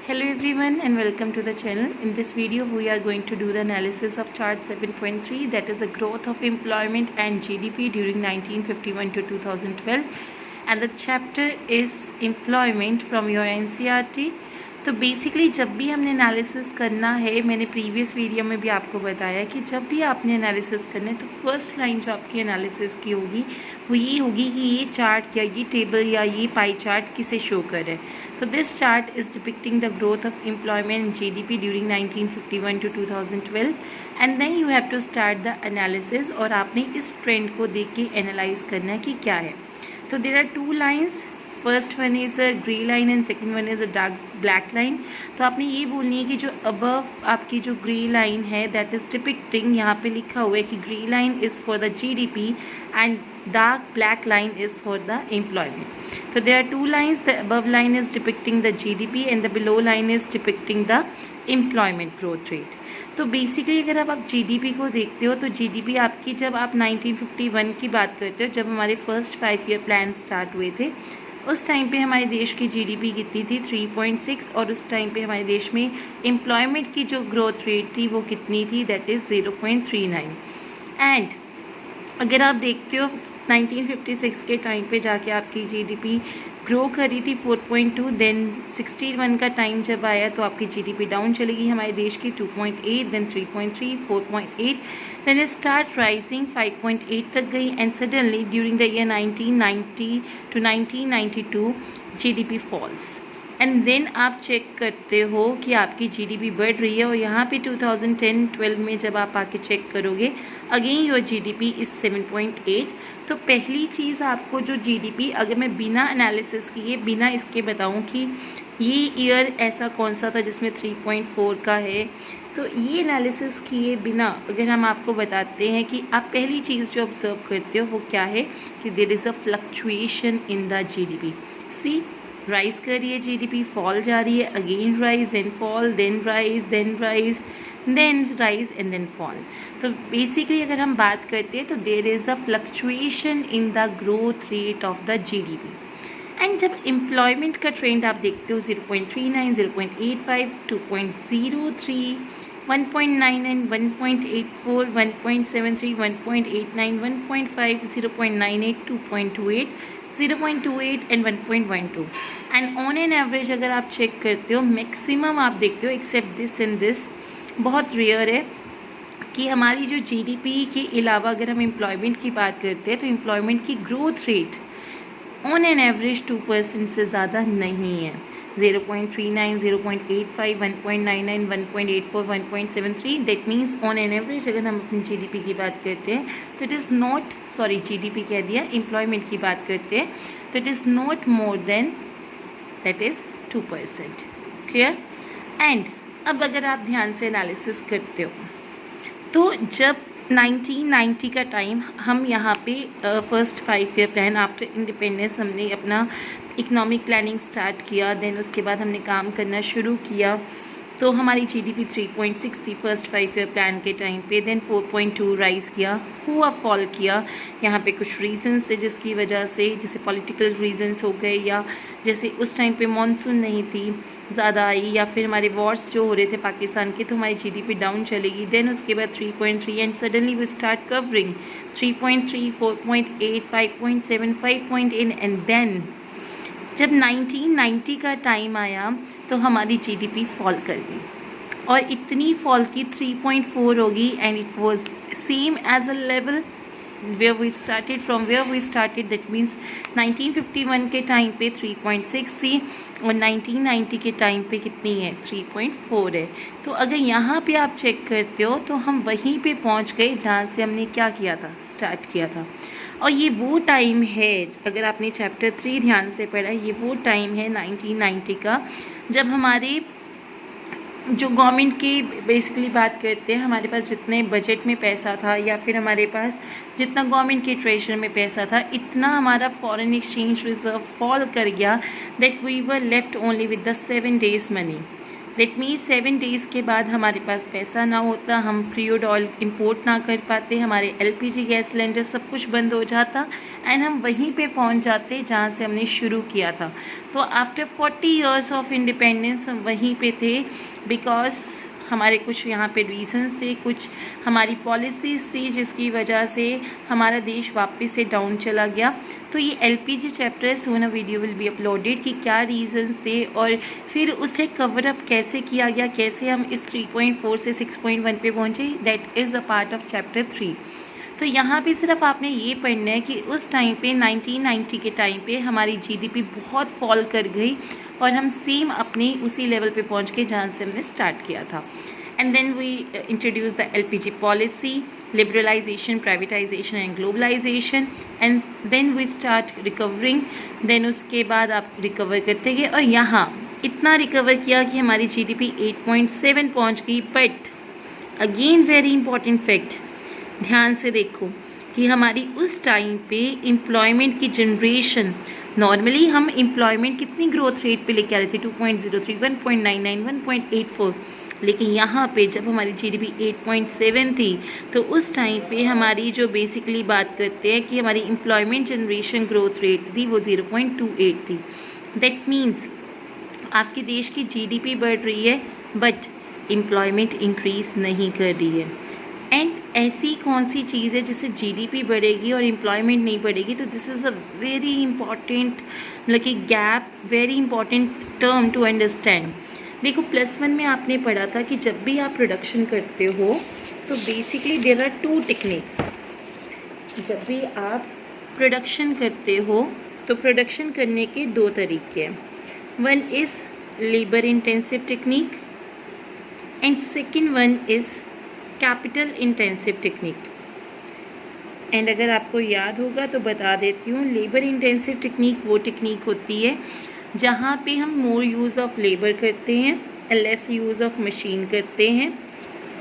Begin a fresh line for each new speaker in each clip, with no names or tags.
Hello everyone and welcome to the channel. In this video we are going to do the analysis of chart 7.3, that is the growth of employment and GDP during 1951 to 2012, and the chapter is employment from your NCERT. तो basically जब भी हमने analysis करना है, मैंने previous video में भी आपको बताया कि जब भी आपने एनालिसिस करना है तो फर्स्ट लाइन जो आपकी एनालिसिस की होगी वो ये होगी कि ये चार्ट या ये टेबल या ये पाई चार्ट किसे शो करे. So this chart is depicting the growth of employment and GDP during 1951 to 2012, and then you have to start the analysis और आपने इस ट्रेंड को देख के एनालाइज करना है कि क्या है. तो there are two lines. First one is a grey line and second one is a dark black line. तो आपने ये बोलनी है कि जो अबव आपकी जो ग्रे लाइन है दैट इज़ डिपिक्टिंग, यहाँ पे लिखा हुआ है कि grey line is for the GDP and dark black line is for the employment. So there are two lines. The above line is depicting the GDP and the below line is depicting the employment growth rate. तो basically अगर आप GDP को देखते हो तो GDP आपकी, जब आप 1951 की बात करते हो, जब हमारे फर्स्ट 5 ईयर प्लान स्टार्ट हुए थे, उस टाइम पे हमारे देश की GDP कितनी थी 3.6, और उस टाइम पे हमारे देश में एम्प्लॉयमेंट की जो ग्रोथ रेट थी वो कितनी थी, दैट इज़ 0.39. एंड अगर आप देखते हो 1956 के टाइम पे जाके आपकी GDP ग्रो करी थी 4.2. देन 61 का टाइम जब आया तो आपकी GDP डाउन चलेगी हमारे देश की 2.8, then 3.3, 4.8, then it start rising 5.8 तक गई. And suddenly during the year 1990 to 1992 GDP falls. And then आप चेक करते हो कि आपकी GDP बढ़ रही है, और यहाँ पे 2010-12 में जब आप आके चेक करोगे अगेन योर GDP इज़ 7.8. तो पहली चीज़ आपको जो GDP, अगर मैं बिना एनालिसिस किए, बिना इसके बताऊँ कि ये ईयर ऐसा कौन सा था जिसमें 3.4 का है, तो ये एनालिसिस किए बिना अगर हम आपको बताते हैं कि आप पहली चीज़ जो ऑब्जर्व करते हो वो क्या है कि there is a fluctuation in the GDP. See rise कर रही है GDP, फॉल जा रही है, again rise, then fall, then rise, then rise, then rise and then fall. तो बेसिकली अगर हम बात करते हैं तो there is a fluctuation in the growth rate of the GDP. And जब एम्प्लॉयमेंट का ट्रेंड आप देखते हो 0.39, 0.85, 2.03, 1.99, 1.84, 1.73, 1.89, 1.5, 0.98, 2.28, 0.28 and 1.12. And on an average अगर आप चेक करते हो मैक्सिमम आप देखते हो, एक्सेप्ट दिस एंड दिस, बहुत रेयर है कि हमारी जो GDP के अलावा अगर हम एम्प्लॉयमेंट की बात करते हैं तो एम्प्लॉयमेंट की growth rate on an average 2% से ज़्यादा नहीं है. 0.39, 0.85, 1.99, 1.84, 1.73, that means on an average अगर हम अपनी GDP की बात करते हैं तो it is not, sorry GDP कह दिया, एम्प्लॉयमेंट की बात करते हैं तो it is not more then, that is 2%. Clear. And अब अगर आप ध्यान से एनालिसिस करते हो तो जब 1990 का टाइम, हम यहाँ पे first 5 year plan after independence हमने अपना इकोनॉमिक प्लानिंग स्टार्ट किया, देन उसके बाद हमने काम करना शुरू किया. तो हमारी GDP 3.6 थी फर्स्ट 5 ईयर प्लान के टाइम पे, देन 4.2 राइज़ किया, हुआ फॉल किया. यहाँ पे कुछ रीजंस थे जिसकी वजह से, जैसे पॉलिटिकल रीजंस हो गए, या जैसे उस टाइम पे मॉनसून नहीं थी ज़्यादा आई, या फिर हमारे वॉर्स जो हो रहे थे पाकिस्तान के, तो हमारी GDP डाउन चलेगी. देन उसके बाद 3.3 and suddenly we start covering 3.3, 4.8, 5.7, 5.8 and then जब 1990 का टाइम आया तो हमारी GDP फॉल कर गई, और इतनी फॉल की 3.4 होगी. And it was same as a level where we started, from where we started, that means 1951 के टाइम पे 3.6 थी और 1990 के टाइम पे कितनी है, 3.4 है. तो अगर यहाँ पे आप चेक करते हो तो हम वहीं पे पहुँच गए जहाँ से हमने क्या किया था, स्टार्ट किया था. और ये वो टाइम है, अगर आपने चैप्टर 3 ध्यान से पढ़ा, ये वो टाइम है 1990 का जब हमारे जो गवर्नमेंट की बेसिकली बात करते हैं, हमारे पास जितने बजट में पैसा था या फिर हमारे पास जितना गवर्नमेंट के ट्रेजर में पैसा था, इतना हमारा फॉरेन एक्सचेंज रिजर्व फॉल कर गया that we were left only with the 7 days money. That means 7 days के बाद हमारे पास पैसा ना होता, हम क्रूड ऑयल इंपोर्ट ना कर पाते, हमारे एलपीजी गैस सिलेंडर सब कुछ बंद हो जाता एंड हम वहीं पे पहुंच जाते जहां से हमने शुरू किया था। तो आफ्टर 40 इयर्स ऑफ इंडिपेंडेंस हम वहीं पे थे, बिकॉज हमारे कुछ यहाँ पे रीजंस थे, कुछ हमारी पॉलिसीज़ थी जिसकी वजह से हमारा देश वापस से डाउन चला गया। तो ये एलपीजी चैप्टर सोना वीडियो विल बी अपलोडेड कि क्या रीजंस थे और फिर उसे कवर अप कैसे किया गया, कैसे हम इस 3.4 से 6.1 पे पहुँचे, that is a part of chapter 3। तो यहाँ पे सिर्फ आपने ये पढ़ना है कि उस टाइम पे 1990 के टाइम पे हमारी जीडीपी बहुत फॉल कर गई और हम सेम अपने उसी लेवल पे पहुँच गए जहाँ से हमने स्टार्ट किया था। And then we introduce the LPG policy, liberalisation, privatisation and globalisation, and then we start recovering. Then उसके बाद आप रिकवर करते गए और यहाँ इतना रिकवर किया कि हमारी जीडीपी 8.7 पहुँच गई। But again very important fact, ध्यान से देखो कि हमारी उस टाइम पे एम्प्लॉयमेंट की जनरेशन, नॉर्मली हम एम्प्लॉयमेंट कितनी ग्रोथ रेट पे लेके आ रहे थे, 2.03, 1.99, 1.84, लेकिन यहाँ पे जब हमारी जीडीपी 8.7 थी तो उस टाइम पे हमारी जो बेसिकली बात करते हैं कि हमारी एम्प्लॉयमेंट जनरेशन ग्रोथ रेट थी वो 0.28 थी। दैट मीन्स आपके देश की जीडीपी बढ़ रही है बट एम्प्लॉयमेंट इंक्रीज नहीं कर रही है। एंड ऐसी कौन सी चीज़ है जिससे जीडीपी बढ़ेगी और एम्प्लॉयमेंट नहीं बढ़ेगी? तो this is a very important lucky gap, very important term to understand. देखो +1 में आपने पढ़ा था कि जब भी आप प्रोडक्शन करते हो तो बेसिकली देयर आर 2 टेक्निक्स। जब भी आप प्रोडक्शन करते हो तो प्रोडक्शन करने के 2 तरीके हैं। One is labour intensive technique and second one is capital intensive technique. And अगर आपको याद होगा तो बता देती हूँ, लेबर इंटेंसिव टेक्निक वो टेक्निक होती है जहाँ पे हम मोर यूज़ ऑफ लेबर करते हैं, लेस यूज़ ऑफ मशीन करते हैं।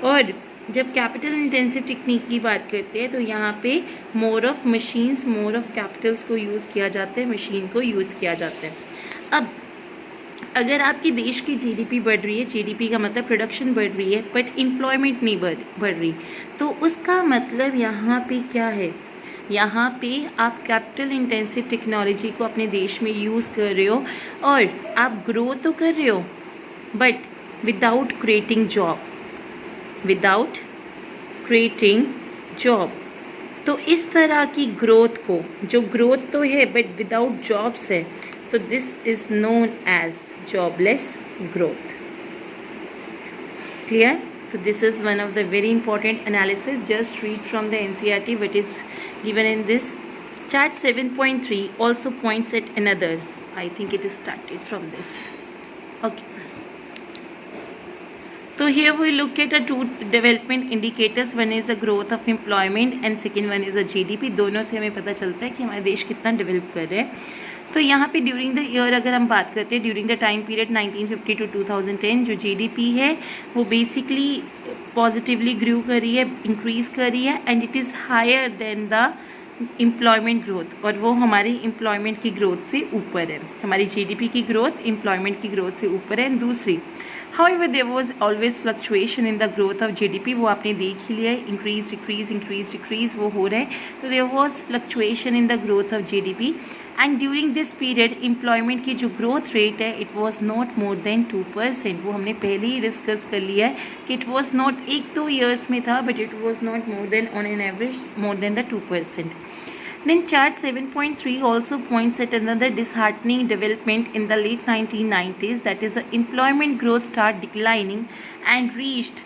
और जब कैपिटल इंटेंसिव टेक्निक की बात करते हैं तो यहाँ पे more of machines, more of Capitals को यूज़ किया जाता है, मशीन को यूज़ किया जाता है। अब अगर आपके देश की जीडीपी बढ़ रही है, जीडीपी का मतलब प्रोडक्शन बढ़ रही है बट एम्प्लॉयमेंट नहीं बढ़ रही, तो उसका मतलब यहाँ पे क्या है? यहाँ पे आप कैपिटल इंटेंसिव टेक्नोलॉजी को अपने देश में यूज़ कर रहे हो और आप ग्रो तो कर रहे हो but without creating job, without creating job. तो इस तरह की ग्रोथ को, जो ग्रोथ तो है बट विदाउट जॉब्स है, तो this is known as jobless growth. Clear? So this is one of the very important analysis. Just read from the NCERT what is given in this. Chart 7.3 also points at another. I think it is started from this. Okay. So here we look at the 2 development indicators. One is the growth of employment and second one is the GDP. दोनों से हमें पता चलता है कि हमारा देश कितना डेवलप कर रहा है। तो यहाँ पे ड्यूरिंग द ईयर अगर हम बात करते हैं, during the time period 1950 to 2010 जो जीडीपी है वो बेसिकली पॉजिटिवली ग्रो कर रही है, इंक्रीज़ कर रही है and it is higher than the employment growth, और वो हमारी एम्प्लॉयमेंट की ग्रोथ से ऊपर है। हमारी जीडीपी की ग्रोथ एम्प्लॉयमेंट की ग्रोथ से ऊपर है। एंड दूसरी, however there was always fluctuation in the growth of GDP, वो आपने देख ही लिया है, इंक्रीज डिक्रीज वो हो रहा है। तो there was fluctuation in the growth of GDP and during this period employment की जो ग्रोथ रेट है it was not more than 2%। वो हमने पहले ही डिस्कस कर लिया है कि इट वाज नॉट 1-2 ईयर्स में था but it was not more then on an average more than the 2%. Then chart 7.3 also points at another disheartening development in the late 1990s, that is the employment growth start declining and reached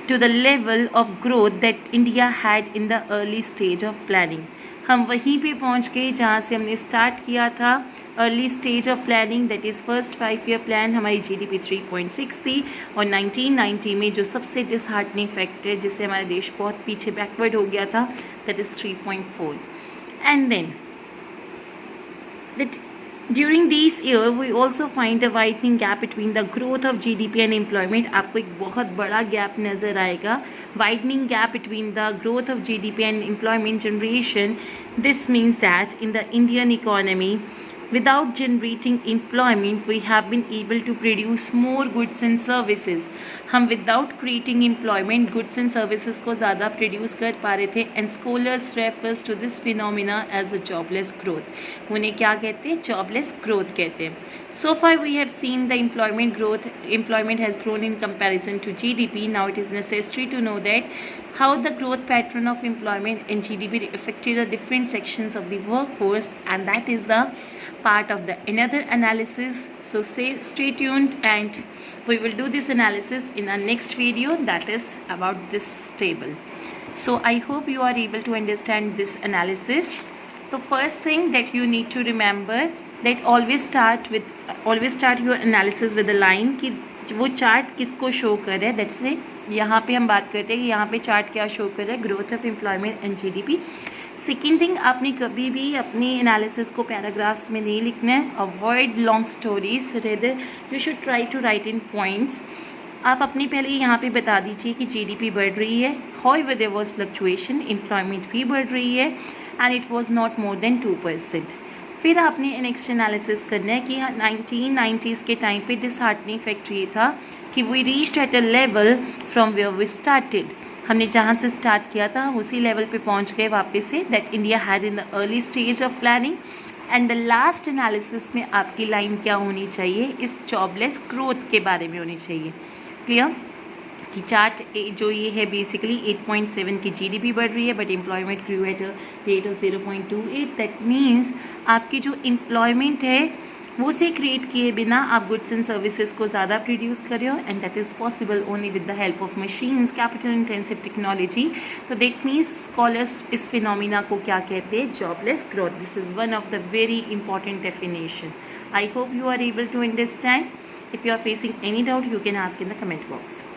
to the level of growth that India had in the early stage of planning. हम वहीं पे पहुंच गए जहाँ से हमने start किया था, early stage of planning, that is first 5-year plan. हमारी जीडीपी 3.6 थी और 1990 में जो सबसे डिसहार्टनिंग फैक्ट है जिससे हमारा देश बहुत पीछे बैकवर्ड हो गया था, that is 3.4। And then that during this year we also find a widening gap between the growth of GDP and employment. आपको एक बहुत बड़ा गैप नज़र आएगा, widening gap between the growth of GDP and employment generation. This means that in the Indian economy without generating employment we have been able to produce more goods and services. हम without creating employment goods and services को ज़्यादा produce कर पा रहे थे and scholars refers to this phenomena as a jobless growth. उन्हें क्या कहते हैं? jobless growth कहते हैं. So far we have seen the employment has grown in comparison to GDP. Now it is necessary to know that how the growth pattern of employment and GDP affected the different sections of the workforce, and that is the part of the another analysis. So stay tuned and we will do this analysis in our next video, that is about this table. So I hope you are able to understand this analysis. So first thing that you need to remember that always start your analysis with a line कि वो chart किसको show कर रहा है. That's से यहाँ पे हम बात करते हैं कि यहाँ पे चार्ट क्या शो कर रहा है, growth of employment and GDP. Second thing, आपने कभी भी अपनी एनालिसिस को पैराग्राफ्स में नहीं लिखना है. Avoid long stories, rather you should try to write in points. आप अपनी पहले यहाँ पे बता दीजिए कि जीडीपी बढ़ रही है, however there was fluctuation, employment भी बढ़ रही है and it was not more than 2%. फिर आपने नेक्स्ट एनालिसिस करना है कि 1990s के टाइम पे डिसहार्टनिंग फैक्टर ये था कि we reached at a level from where we started. हमने जहाँ से स्टार्ट किया था उसी लेवल पे पहुँच गए वापस से. That India had in the early stage of planning. And the last analysis में आपकी लाइन क्या होनी चाहिए? इस जॉबलेस ग्रोथ के बारे में होनी चाहिए. क्लियर कि चार्ट जो ये है बेसिकली 8.7 की जीडीपी बढ़ रही है but employment grew at a rate of 0.28. That means आपकी जो एम्प्लॉयमेंट है वो से क्रिएट किए बिना आप गुड्स एंड सर्विसेज को ज़्यादा प्रोड्यूस कर रहे हो and that is possible only with the help of machines, capital intensive technology. तो दैट मीन्स स्कॉलर्स इस फिनोमिना को क्या कहते हैं? Jobless growth. This is one of the very important definition. I hope you are able to understand. If you are facing any doubt, you can ask in the comment box.